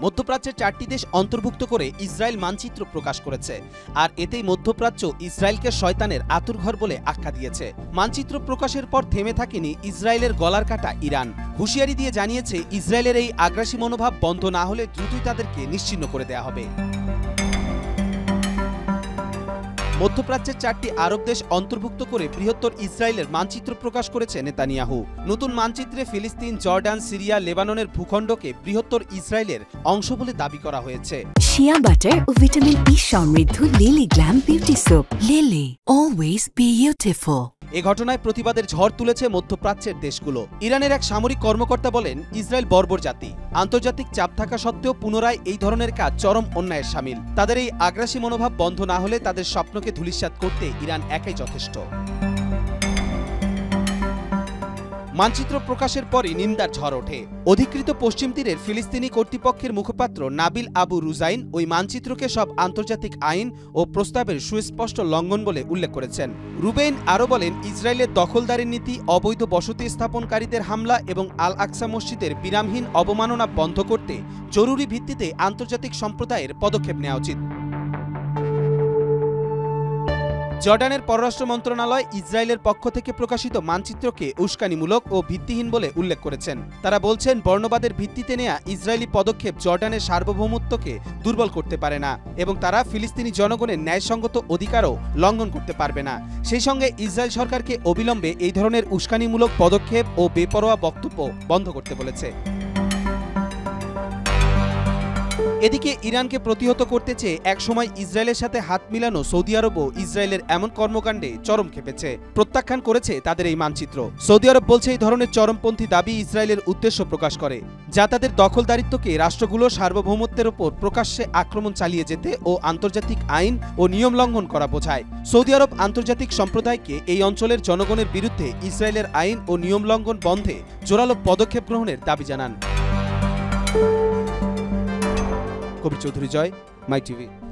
মধ্যপ্রাচ্যের 4টি দেশ অন্তর্ভুক্ত করে ইসরায়েল মানচিত্র প্রকাশ করেছে, আর এতেই মধ্যপ্রাচ্য ইসরায়েলকে শয়তানের আতুরঘর বলে আখ্যা দিয়েছে। মানচিত্র প্রকাশের পর থেমে থাকেনি ইসরায়েলের গলার কাটা ইরান। হুঁশিয়ারি দিয়ে জানিয়েছে, ইসরায়েলের এই আগ্রাসী মনোভাব বন্ধ না হলে দ্রুতই তাদেরকে নিশ্চিহ্ন করে দেয়া হবে। মধ্যপ্রাচ্যের 4টি আরব দেশ অন্তর্ভুক্ত করে বৃহত্তর ইসরায়েলের মানচিত্র প্রকাশ করেছে নেতানিয়াহু। নতুন মানচিত্রে ফিলিস্তিন, জর্ডান, সিরিয়া, লেবাননের ভূখণ্ডকে বৃহত্তর ইসরায়েলের অংশ বলে দাবি করা হয়েছে। শিয়া বাটার ও ভিটামিন ই সমৃদ্ধ Lily glam beauty soap. Lily, always beautiful. এ ঘটনায় প্রতিবাদের ঝড় তুলেছে মধ্যপ্রাচ্যের দেশগুলো। ইরানের এক সামরিক কর্মকর্তা বলেন, ইসরায়েল বর্বর জাতি। আন্তর্জাতিক চাপ থাকা সত্ত্বেও পুনরায় এই ধরনের কাজ চরম অন্যায়ের শামিল। তাদের এই আগ্রাসী মনোভাব বন্ধ না হলে তাদের স্বপ্নকে ধূলিসাৎ করতে ইরান একাই যথেষ্ট। মানচিত্র প্রকাশের পরই নিন্দার ঝড় ওঠে। অধিকৃত পশ্চিম তীরের ফিলিস্তিনি কর্তৃপক্ষের মুখপাত্র নাবিল আবু রুজাইন ওই মানচিত্রকে সব আন্তর্জাতিক আইন ও প্রস্তাবের সুস্পষ্ট লঙ্ঘন বলে উল্লেখ করেছেন। রুবেইন আরও বলেন, ইসরায়েলের দখলদারির নীতি, অবৈধ বসতি স্থাপনকারীদের হামলা এবং আল আকসা মসজিদের বিরামহীন অবমাননা বন্ধ করতে জরুরি ভিত্তিতে আন্তর্জাতিক সম্প্রদায়ের পদক্ষেপ নেওয়া উচিত। জর্ডানের পররাষ্ট্র মন্ত্রণালয় ইসরায়েলের পক্ষ থেকে প্রকাশিত মানচিত্রকে উস্কানিমূলক ও ভিত্তিহীন বলে উল্লেখ করেছেন। তারা বলছেন, বর্ণবাদের ভিত্তিতে নেয়া ইসরায়েলি পদক্ষেপ জর্ডানের সার্বভৌমত্বকে দুর্বল করতে পারে না এবং তারা ফিলিস্তিনি জনগণের ন্যায়সঙ্গত অধিকারও লঙ্ঘন করতে পারবে না। সেই সঙ্গে ইসরায়েল সরকারকে অবিলম্বে এই ধরনের উস্কানিমূলক পদক্ষেপ ও বেপরোয়া বক্তব্য বন্ধ করতে বলেছে। এদিকে ইরানকে প্রতিহত করতে চেয়ে একসময় ইসরায়েলের সাথে হাত মিলানো সৌদি আরবও ইসরায়েলের এমন কর্মকাণ্ডে চরম ক্ষেপেছে। প্রত্যাখ্যান করেছে তাদের এই মানচিত্র। সৌদি আরব বলছে, এই ধরনের চরমপন্থী দাবি ইসরায়েলের উদ্দেশ্য প্রকাশ করে, যা তাদের দখলদারিত্বকে রাষ্ট্রগুলোর সার্বভৌমত্বের ওপর প্রকাশ্যে আক্রমণ চালিয়ে যেতে ও আন্তর্জাতিক আইন ও নিয়ম লঙ্ঘন করা বোঝায়। সৌদি আরব আন্তর্জাতিক সম্প্রদায়কে এই অঞ্চলের জনগণের বিরুদ্ধে ইসরায়েলের আইন ও নিয়ম লঙ্ঘন বন্ধে জোরালো পদক্ষেপ গ্রহণের দাবি জানান। কবির চৌধুরী জয়, মাই টিভি।